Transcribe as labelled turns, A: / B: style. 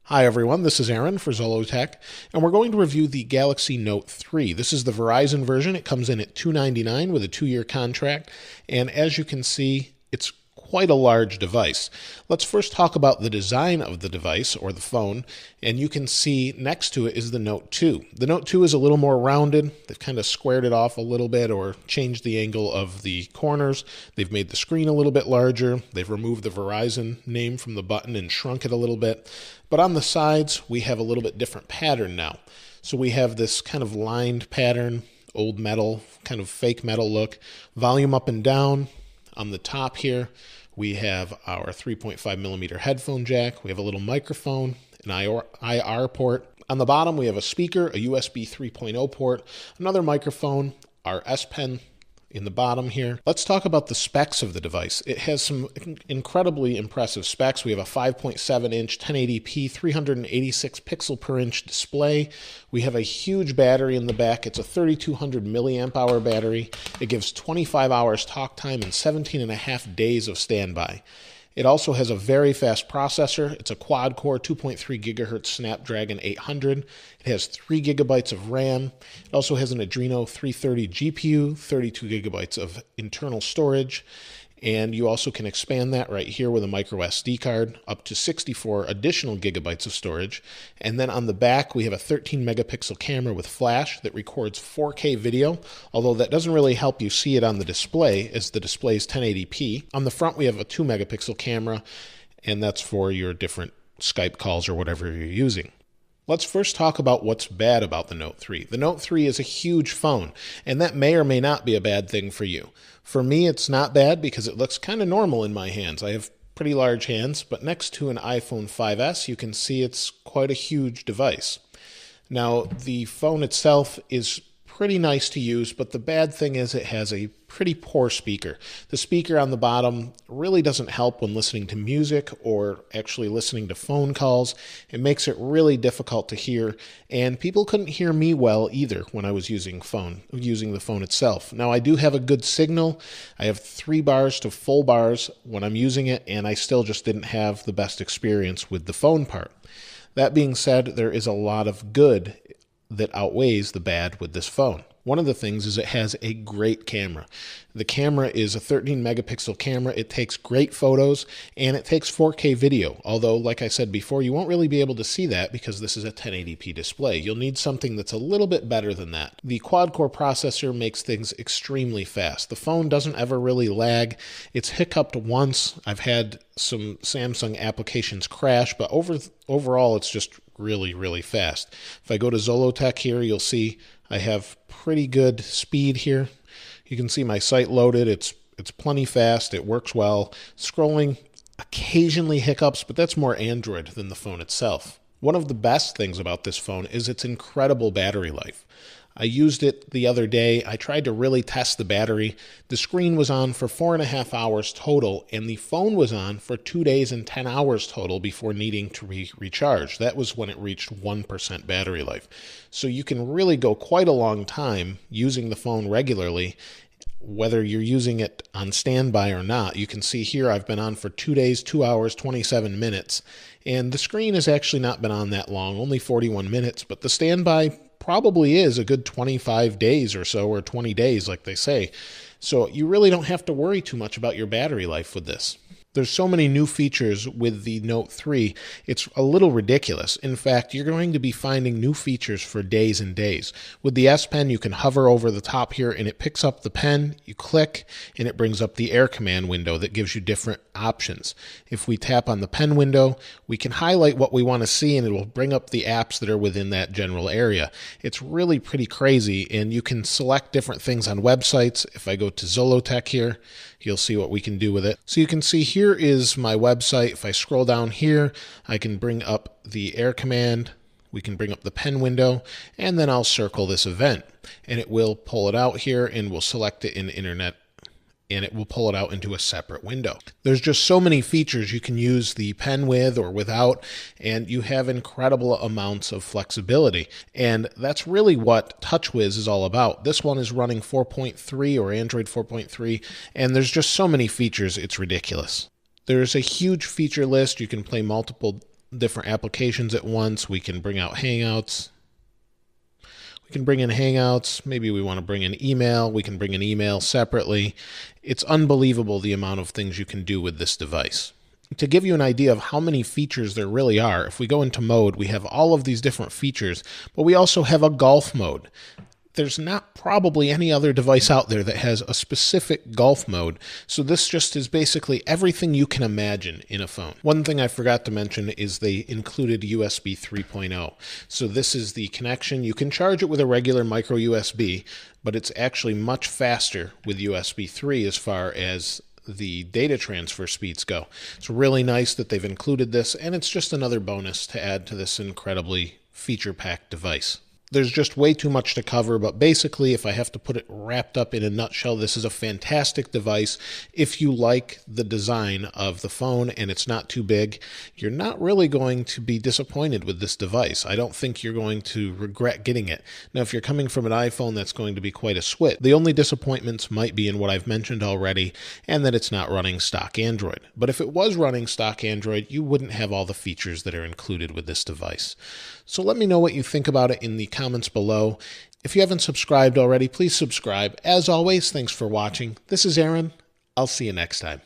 A: Hi everyone, this is Aaron for Zollotech, and we're going to review the Galaxy Note 3. This is the Verizon version. It comes in at $299 with a 2-year contract, and as you can see, it's quite a large device. Let's first talk about the design of the device, or the phone, and you can see next to it is the Note 2. The Note 2 is a little more rounded. They've kind of squared it off a little bit or changed the angle of the corners. They've made the screen a little bit larger. They've removed the Verizon name from the button and shrunk it a little bit. But on the sides, we have a little bit different pattern now. So we have this kind of lined pattern, old metal, kind of fake metal look, volume up and down. On the top here, we have our 3.5 millimeter headphone jack. We have a little microphone, an IR port. On the bottom, we have a speaker, a USB 3.0 port, another microphone, our S Pen in the bottom here. Let's talk about the specs of the device. It has some incredibly impressive specs. We have a 5.7-inch 1080p 386 pixel per inch display. We have a huge battery in the back. It's a 3200 milliamp hour battery. It gives 25 hours talk time and 17 and a half days of standby. It also has a very fast processor. It's a quad-core 2.3 gigahertz Snapdragon 800. It has 3 gigabytes of RAM. It also has an Adreno 330 GPU, 32 gigabytes of internal storage. And you also can expand that right here with a micro SD card up to 64 additional gigabytes of storage. And then on the back, we have a 13 megapixel camera with flash that records 4K video, although that doesn't really help you see it on the display as the display is 1080p. On the front, we have a 2 megapixel camera, and that's for your different Skype calls or whatever you're using. Let's first talk about what's bad about the Note 3. The Note 3 is a huge phone, and that may or may not be a bad thing for you. For me, it's not bad because it looks kind of normal in my hands. I have pretty large hands, but next to an iPhone 5S, you can see it's quite a huge device. Now, the phone itself is pretty nice to use, but the bad thing is it has a pretty poor speaker. The speaker on the bottom really doesn't help when listening to music or actually listening to phone calls. It makes it really difficult to hear, and people couldn't hear me well either when I was using the phone itself. Now, I do have a good signal. I have 3 bars to full bars when I'm using it, and I still just didn't have the best experience with the phone part. That being said, there is a lot of good that outweighs the bad with this phone. One of the things is it has a great camera. The camera is a 13 megapixel camera. It takes great photos and it takes 4K video. Although, like I said before, you won't really be able to see that because this is a 1080p display. You'll need something that's a little bit better than that. The quad-core processor makes things extremely fast. The phone doesn't ever really lag. It's hiccuped once. I've had some Samsung applications crash, but overall it's just really, really fast. If I go to Zollotech here, you'll see I have pretty good speed here. You can see my site loaded. It's plenty fast. It works well. Scrolling occasionally hiccups, but that's more Android than the phone itself. One of the best things about this phone is its incredible battery life. I used it the other day. I tried to really test the battery. The screen was on for 4.5 hours total, and the phone was on for 2 days and 10 hours total before needing to recharge. That was when it reached 1% battery life. So you can really go quite a long time using the phone regularly, whether you're using it on standby or not. You can see here I've been on for 2 days, 2 hours, 27 minutes, and the screen has actually not been on that long, only 41 minutes, but the standby probably is a good 25 days or so, or 20 days like they say. So you really don't have to worry too much about your battery life with this. There's so many new features with the Note 3, it's a little ridiculous. In fact, you're going to be finding new features for days and days. With the S Pen, you can hover over the top here and it picks up the pen, you click, and it brings up the Air Command window that gives you different options. If we tap on the pen window, we can highlight what we want to see and it will bring up the apps that are within that general area. It's really pretty crazy, and you can select different things on websites. If I go to Zollotech here, you'll see what we can do with it. So you can see here is my website. If I scroll down here, I can bring up the Air Command. We can bring up the pen window, and then I'll circle this event, and it will pull it out here, and we'll select it in Internet, and it will pull it out into a separate window. There's just so many features you can use the pen with or without, and you have incredible amounts of flexibility. And that's really what TouchWiz is all about. This one is running 4.3 or Android 4.3, and there's just so many features, it's ridiculous. There's a huge feature list. You can play multiple different applications at once. We can bring out Hangouts. We can bring in Hangouts. Maybe we want to bring in email. We can bring in email separately. It's unbelievable the amount of things you can do with this device. To give you an idea of how many features there really are, if we go into mode, we have all of these different features, but we also have a golf mode. There's not probably any other device out there that has a specific golf mode, so this just is basically everything you can imagine in a phone. One thing I forgot to mention is they included USB 3.0. So this is the connection. You can charge it with a regular micro USB, but it's actually much faster with USB 3 as far as the data transfer speeds go. It's really nice that they've included this, and it's just another bonus to add to this incredibly feature-packed device. There's just way too much to cover, but basically, if I have to put it wrapped up in a nutshell, this is a fantastic device. If you like the design of the phone and it's not too big, you're not really going to be disappointed with this device. I don't think you're going to regret getting it. Now, if you're coming from an iPhone, that's going to be quite a switch. The only disappointments might be in what I've mentioned already, and that it's not running stock Android. But if it was running stock Android, you wouldn't have all the features that are included with this device. So let me know what you think about it in the comments below. If you haven't subscribed already, please subscribe. As always, thanks for watching. This is Aaron. I'll see you next time.